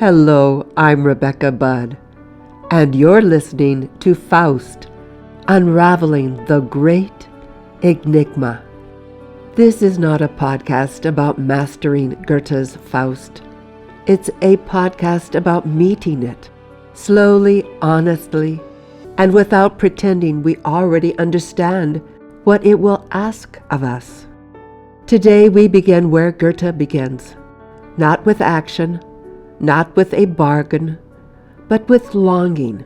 Hello, I'm Rebecca Budd, and you're listening to Faust, Unraveling the Great Enigma. This is not a podcast about mastering Goethe's Faust. It's a podcast about meeting it, slowly, honestly, and without pretending we already understand what it will ask of us. Today we begin where Goethe begins, not with action, not with a bargain, but with longing.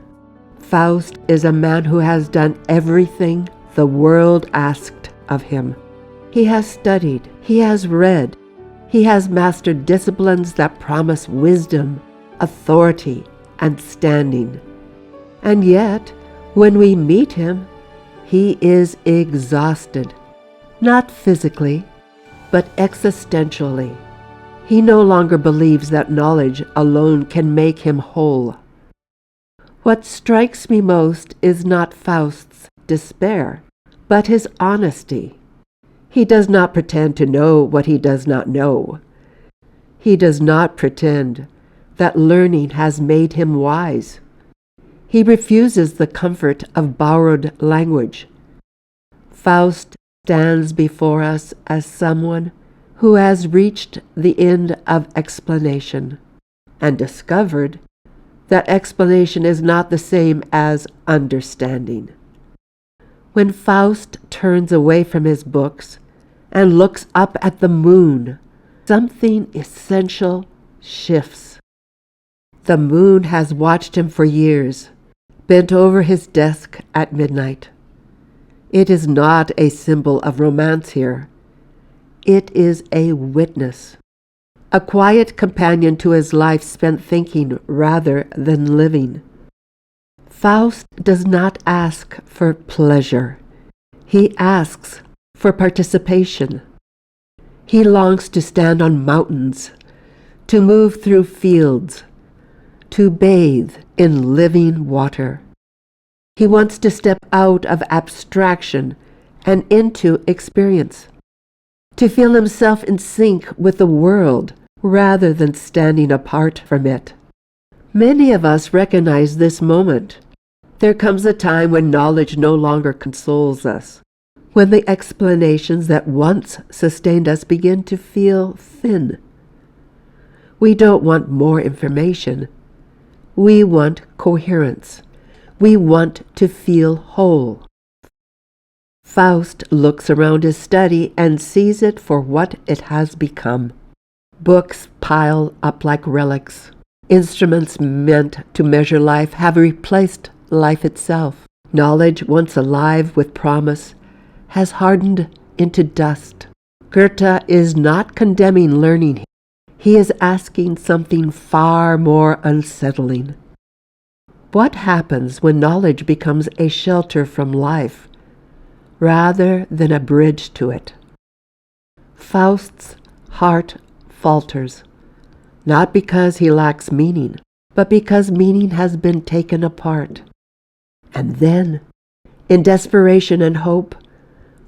Faust is a man who has done everything the world asked of him. He has studied, he has read, he has mastered disciplines that promise wisdom, authority, and standing. And yet, when we meet him, he is exhausted, not physically, but existentially. He no longer believes that knowledge alone can make him whole. What strikes me most is not Faust's despair, but his honesty. He does not pretend to know what he does not know. He does not pretend that learning has made him wise. He refuses the comfort of borrowed language. Faust stands before us as someone who has reached the end of explanation and discovered that explanation is not the same as understanding. When Faust turns away from his books and looks up at the moon, something essential shifts. The moon has watched him for years, bent over his desk at midnight. It is not a symbol of romance here. It is a witness, a quiet companion to his life spent thinking rather than living. Faust does not ask for pleasure. He asks for participation. He longs to stand on mountains, to move through fields, to bathe in living water. He wants to step out of abstraction and into experience, to feel himself in sync with the world rather than standing apart from it. Many of us recognize this moment. There comes a time when knowledge no longer consoles us, when the explanations that once sustained us begin to feel thin. We don't want more information. We want coherence. We want to feel whole. Faust looks around his study and sees it for what it has become. Books pile up like relics. Instruments meant to measure life have replaced life itself. Knowledge, once alive with promise, has hardened into dust. Goethe is not condemning learning. He is asking something far more unsettling. What happens when knowledge becomes a shelter from life rather than a bridge to it? Faust's heart falters, not because he lacks meaning, but because meaning has been taken apart. And then, in desperation and hope,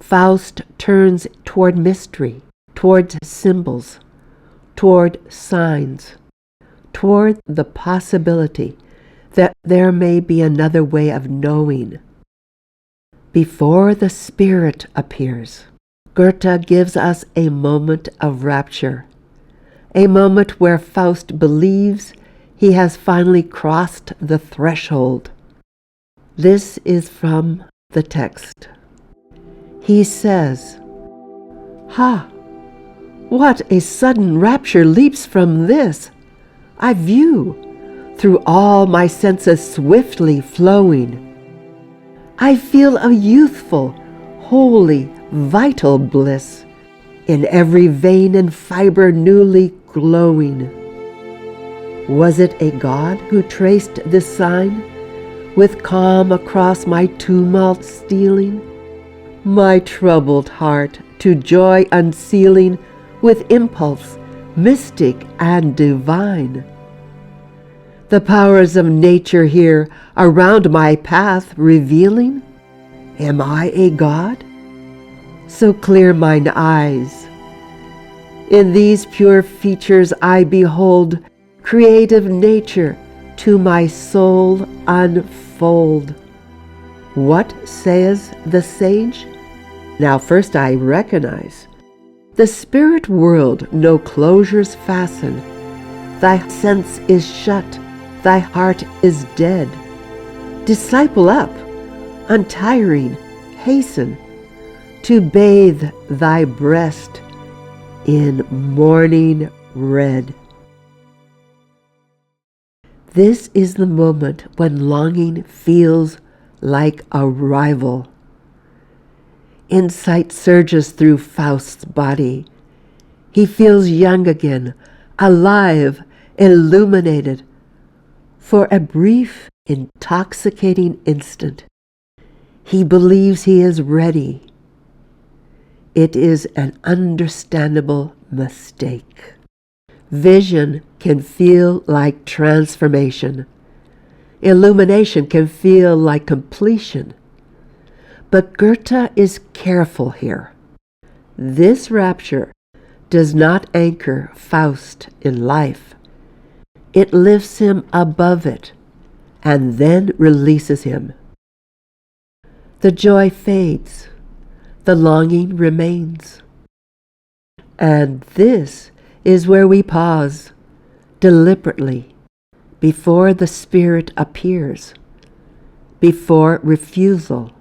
Faust turns toward mystery, toward symbols, toward signs, toward the possibility that there may be another way of knowing. Before the Spirit appears, Goethe gives us a moment of rapture, a moment where Faust believes he has finally crossed the threshold. This is from the text. He says, "Ha! What a sudden rapture leaps from this! I view, through all my senses swiftly flowing. I feel a youthful, holy, vital bliss, in every vein and fiber newly glowing. Was it a god who traced this sign, with calm across my tumult stealing, my troubled heart to joy unsealing with impulse mystic and divine? The powers of nature here around my path revealing? Am I a god? So clear mine eyes. In these pure features I behold creative nature to my soul unfold. What says the sage? Now first I recognize the spirit world no closures fasten. Thy sense is shut, thy heart is dead. Disciple up, untiring, hasten to bathe thy breast in morning red. This is the moment when longing feels like a rival. Insight surges through Faust's body. He feels young again, alive, illuminated. For a brief, intoxicating instant, he believes he is ready. It is an understandable mistake. Vision can feel like transformation. Illumination can feel like completion. But Goethe is careful here. This rapture does not anchor Faust in life. It lifts him above it and then releases him. The joy fades. The longing remains. And this is where we pause deliberately before the spirit appears, before refusal,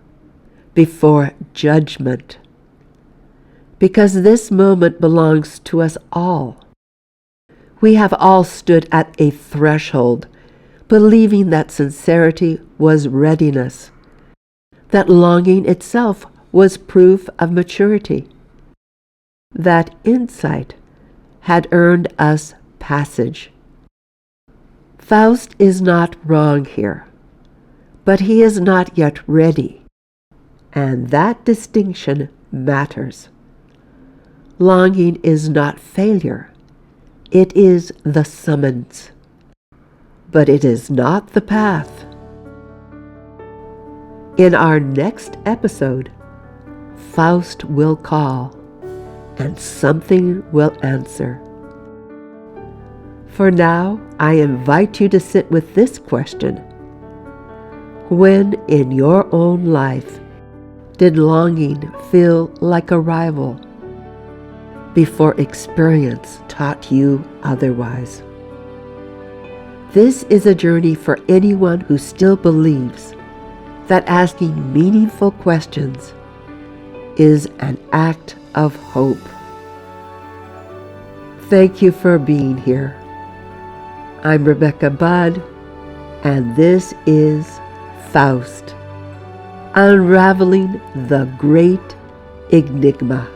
before judgment. Because this moment belongs to us all. We have all stood at a threshold, believing that sincerity was readiness, that longing itself was proof of maturity, that insight had earned us passage. Faust is not wrong here, but he is not yet ready, and that distinction matters. Longing is not failure, it is the summons, but it is not the path. In our next episode, Faust will call, and something will answer. For now, I invite you to sit with this question. When in your own life did longing feel like a rival, before experience taught you otherwise? This is a journey for anyone who still believes that asking meaningful questions is an act of hope. Thank you for being here. I'm Rebecca Budd, and this is Faust, Unraveling the Great Enigma.